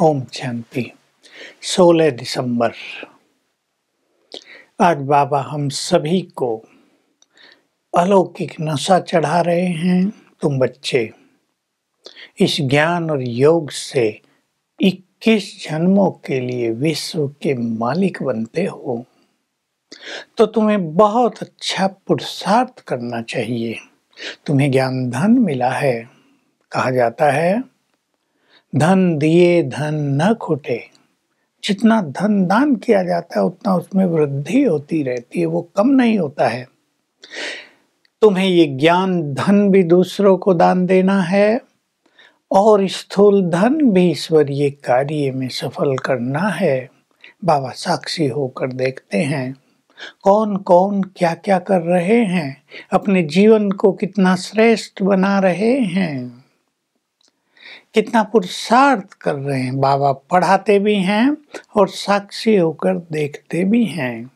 ओम शांति। 16 दिसंबर। आज बाबा हम सभी को अलौकिक नशा चढ़ा रहे हैं। तुम बच्चे इस ज्ञान और योग से 21 जन्मों के लिए विश्व के मालिक बनते हो, तो तुम्हें बहुत अच्छा पुरुषार्थ करना चाहिए। तुम्हें ज्ञान धन मिला है। कहा जाता है धन दिए धन न खुटे। जितना धन दान किया जाता है उतना उसमें वृद्धि होती रहती है, वो कम नहीं होता है। तुम्हें ये ज्ञान धन भी दूसरों को दान देना है और स्थूल धन भी ईश्वरीय कार्य में सफल करना है। बाबा साक्षी होकर देखते हैं कौन कौन क्या क्या कर रहे हैं, अपने जीवन को कितना श्रेष्ठ बना रहे हैं, कितना पुरुषार्थ कर रहे हैं। बाबा पढ़ाते भी हैं और साक्षी होकर देखते भी हैं।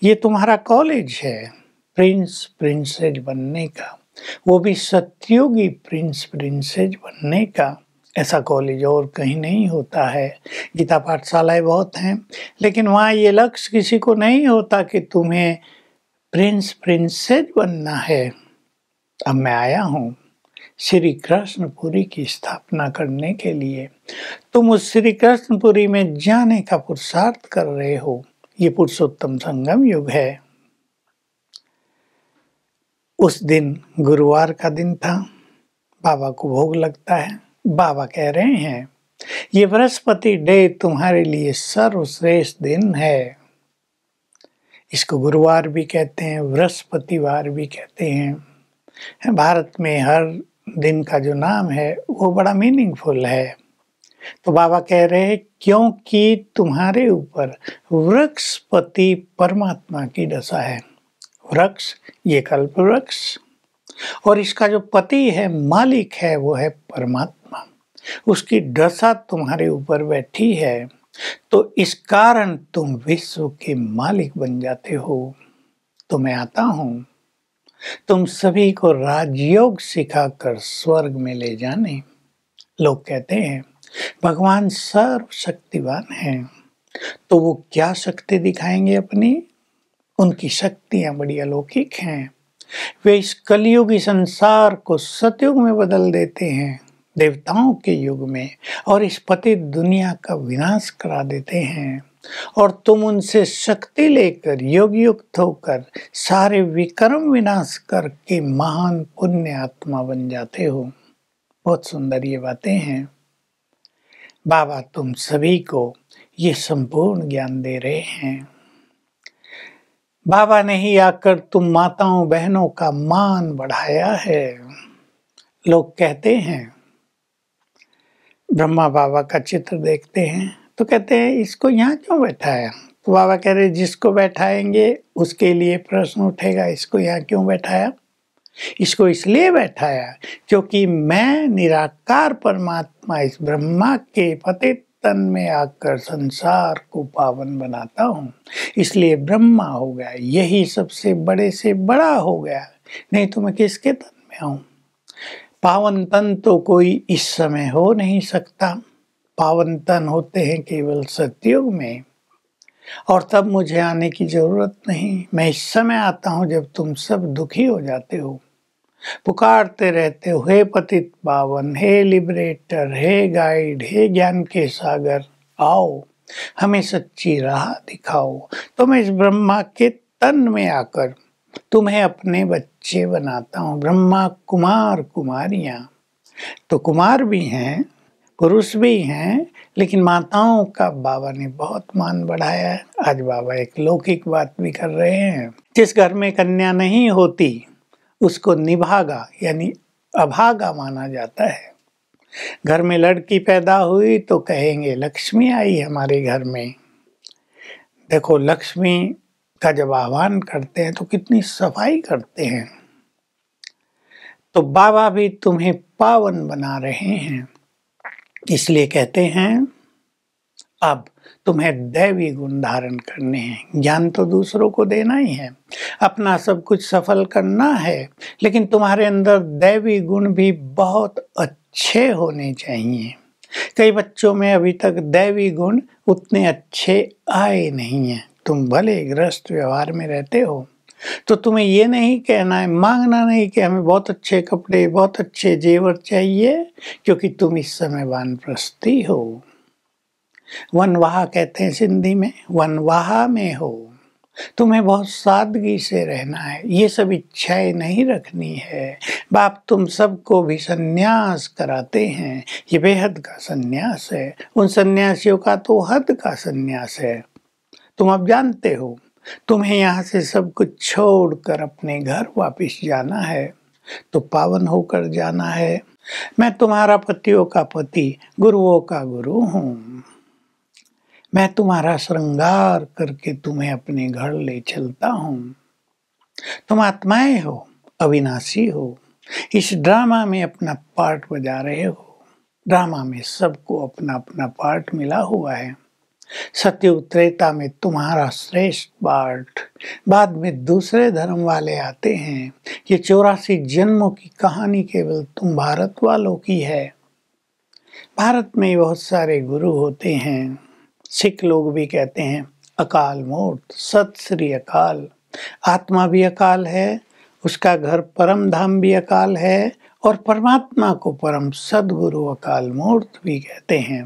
ये तुम्हारा कॉलेज है प्रिंस प्रिंसेस बनने का, वो भी सत्युगी प्रिंस प्रिंसेस बनने का। ऐसा कॉलेज और कहीं नहीं होता है। गीता पाठशालाएं बहुत हैं, लेकिन वहाँ ये लक्ष्य किसी को नहीं होता कि तुम्हें प्रिंस प्रिंसेस बनना है। अब मैं आया हूँ श्री कृष्णपुरी की स्थापना करने के लिए। तुम उस श्री कृष्णपुरी में जाने का पुरुषार्थ कर रहे हो। ये पुरुषोत्तम संगम युग है। उस दिन गुरुवार का दिन था, बाबा को भोग लगता है। बाबा कह रहे हैं ये बृहस्पति डे तुम्हारे लिए सर्वश्रेष्ठ दिन है। इसको गुरुवार भी कहते हैं, बृहस्पतिवार भी कहते हैं। भारत में हर दिन का जो नाम है वो बड़ा मीनिंगफुल है। तो बाबा कह रहे हैं क्योंकि तुम्हारे ऊपर वृक्षपति परमात्मा की दशा है। वृक्ष ये कल्प वृक्ष, और इसका जो पति है, मालिक है, वो है परमात्मा। उसकी दशा तुम्हारे ऊपर बैठी है, तो इस कारण तुम विश्व के मालिक बन जाते हो। तो मैं आता हूँ तुम सभी को राजयोग सिखाकर स्वर्ग में ले जाने। लोग कहते हैं भगवान सर्वशक्तिवान हैं, तो वो क्या शक्ति दिखाएंगे अपनी? उनकी शक्तियां बड़ी अलौकिक हैं। वे इस कलयुगी संसार को सतयुग में बदल देते हैं, देवताओं के युग में, और इस पतित दुनिया का विनाश करा देते हैं। और तुम उनसे शक्ति लेकर योग युक्त होकर सारे विक्रम विनाश करके महान पुण्य आत्मा बन जाते हो। बहुत सुंदर ये बातें हैं। बाबा तुम सभी को ये संपूर्ण ज्ञान दे रहे हैं। बाबा ने ही आकर तुम माताओं बहनों का मान बढ़ाया है। लोग कहते हैं, ब्रह्मा बाबा का चित्र देखते हैं तो कहते हैं इसको यहाँ क्यों बैठाया? तो बाबा कह रहे जिसको बैठाएंगे उसके लिए प्रश्न उठेगा, इसको यहाँ क्यों बैठाया? इसको इसलिए बैठाया क्योंकि मैं निराकार परमात्मा इस ब्रह्मा के पतित तन में आकर संसार को पावन बनाता हूँ, इसलिए ब्रह्मा हो गया। यही सबसे बड़े से बड़ा हो गया, नहीं तो मैं किसके तन में आऊँ? पावन तन तो कोई इस समय हो नहीं सकता। पावन तन होते हैं केवल सतयुग में, और तब मुझे आने की जरूरत नहीं। मैं इस समय आता हूँ जब तुम सब दुखी हो जाते हो, पुकारते रहते हो, हे पतित पावन, हे लिबरेटर, हे गाइड, हे ज्ञान के सागर, आओ हमें सच्ची राह दिखाओ। तो मैं इस ब्रह्मा के तन में आकर तुम्हें अपने बच्चे बनाता हूँ। ब्रह्मा कुमार कुमारियां, तो कुमार भी हैं, पुरुष भी हैं, लेकिन माताओं का बाबा ने बहुत मान बढ़ाया है। आज बाबा एक लौकिक बात भी कर रहे हैं। जिस घर में कन्या नहीं होती उसको निभागा यानी अभागा माना जाता है। घर में लड़की पैदा हुई तो कहेंगे लक्ष्मी आई हमारे घर में। देखो लक्ष्मी का जब आह्वान करते हैं तो कितनी सफाई करते हैं। तो बाबा भी तुम्हें पावन बना रहे हैं, इसलिए कहते हैं अब तुम्हें दैवी गुण धारण करने हैं। ज्ञान तो दूसरों को देना ही है, अपना सब कुछ सफल करना है, लेकिन तुम्हारे अंदर दैवी गुण भी बहुत अच्छे होने चाहिए। कई बच्चों में अभी तक दैवी गुण उतने अच्छे आए नहीं हैं। तुम भले गृहस्थ व्यवहार में रहते हो, तो तुम्हें ये नहीं कहना है, मांगना नहीं कि हमें बहुत अच्छे कपड़े, बहुत अच्छे जेवर चाहिए, क्योंकि तुम इस समय वानप्रस्थी हो। वनवाह कहते हैं सिंधी में, वनवाह में हो। तुम्हें बहुत सादगी से रहना है, ये सब इच्छाएं नहीं रखनी है। बाप तुम सबको भी सन्यास कराते हैं, ये बेहद का सन्यास है। उन सन्यासियों का तो हद का सन्यास है। तुम अब जानते हो, तुम्हें यहाँ से सब कुछ छोड़कर अपने घर वापस जाना है, तो पावन होकर जाना है। मैं तुम्हारा पतियों का पति, गुरुओं का गुरु हूँ। मैं तुम्हारा श्रृंगार करके तुम्हें अपने घर ले चलता हूँ। तुम आत्माएं हो, अविनाशी हो। इस ड्रामा में अपना पार्ट बजा रहे हो। ड्रामा में सबको अपना अपना पार्ट मिला हुआ है। सत्युग त्रेता में तुम्हारा श्रेष्ठ पार्ट, बाद में दूसरे धर्म वाले आते हैं। ये 84 जन्मों की कहानी केवल तुम भारत वालों की है। भारत में बहुत सारे गुरु होते हैं। सिख लोग भी कहते हैं अकाल मूर्त, सत श्री अकाल। आत्मा भी अकाल है, उसका घर परम धाम भी अकाल है, और परमात्मा को परम सदगुरु अकाल मूर्त भी कहते हैं।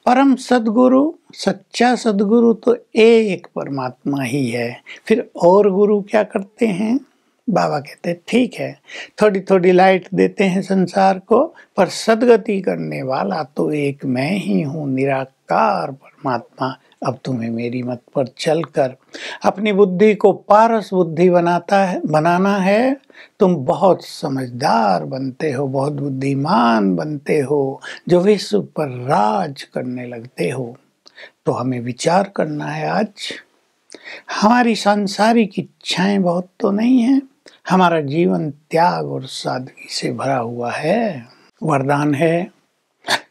परम सदगुरु, सच्चा सदगुरु तो एक परमात्मा ही है। फिर और गुरु क्या करते हैं? बाबा कहते ठीक है, थोड़ी थोड़ी लाइट देते हैं संसार को, पर सदगति करने वाला तो एक मैं ही हूँ, निराकार परमात्मा। अब तुम्हें मेरी मत पर चलकर अपनी बुद्धि को पारस बुद्धि बनाना है। तुम बहुत समझदार बनते हो, बहुत बुद्धिमान बनते हो, जो विश्व पर राज करने लगते हो। तो हमें विचार करना है आज। हमारी सांसारिक इच्छाएं बहुत तो नहीं है, हमारा जीवन त्याग और सादगी से भरा हुआ है। वरदान है,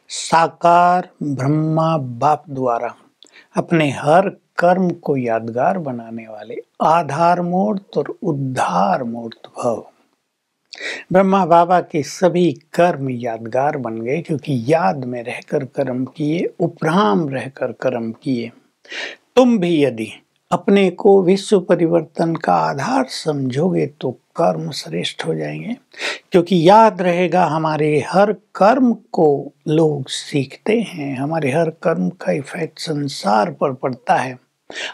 साकार ब्रह्मा बाप द्वारा अपने हर कर्म को यादगार बनाने वाले आधार मूर्त और उद्धार मूर्त भव। ब्रह्मा बाबा के सभी कर्म यादगार बन गए, क्योंकि याद में रहकर कर्म किए, उपराम रहकर कर्म किए। तुम भी यदि अपने को विश्व परिवर्तन का आधार समझोगे तो कर्म श्रेष्ठ हो जाएंगे, क्योंकि याद रहेगा हमारे हर कर्म को लोग सीखते हैं, हमारे हर कर्म का इफेक्ट संसार पर पड़ता है।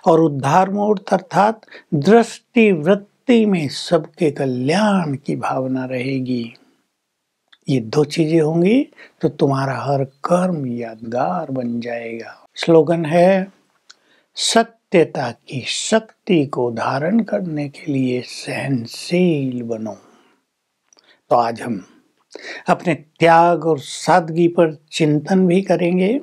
और उद्धार मूर्त अर्थात दृष्टि वृत्ति में सबके कल्याण की भावना रहेगी। ये दो चीजें होंगी तो तुम्हारा हर कर्म यादगार बन जाएगा। स्लोगन है, सत्यता की शक्ति को धारण करने के लिए सहनशील बनो। तो आज हम अपने त्याग और सादगी पर चिंतन भी करेंगे।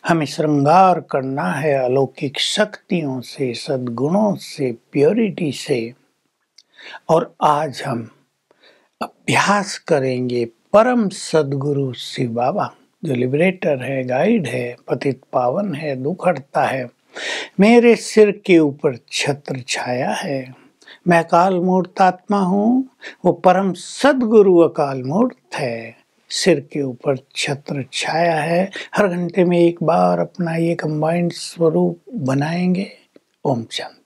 हमें श्रृंगार करना है अलौकिक शक्तियों से, सद्गुणों से, प्योरिटी से। और आज हम अभ्यास करेंगे परम सद्गुरु शिव बाबा, जो लिबरेटर है, गाइड है, पतित पावन है, दुख हरता है। मेरे सिर के ऊपर छत्र छाया है। मैं अकाल मूर्त आत्मा हूँ, वो परम सद्गुरु अकाल मूर्त है। सिर के ऊपर छत्र छाया है। हर घंटे में एक बार अपना ये कंबाइंड स्वरूप बनाएंगे। ओम शांति।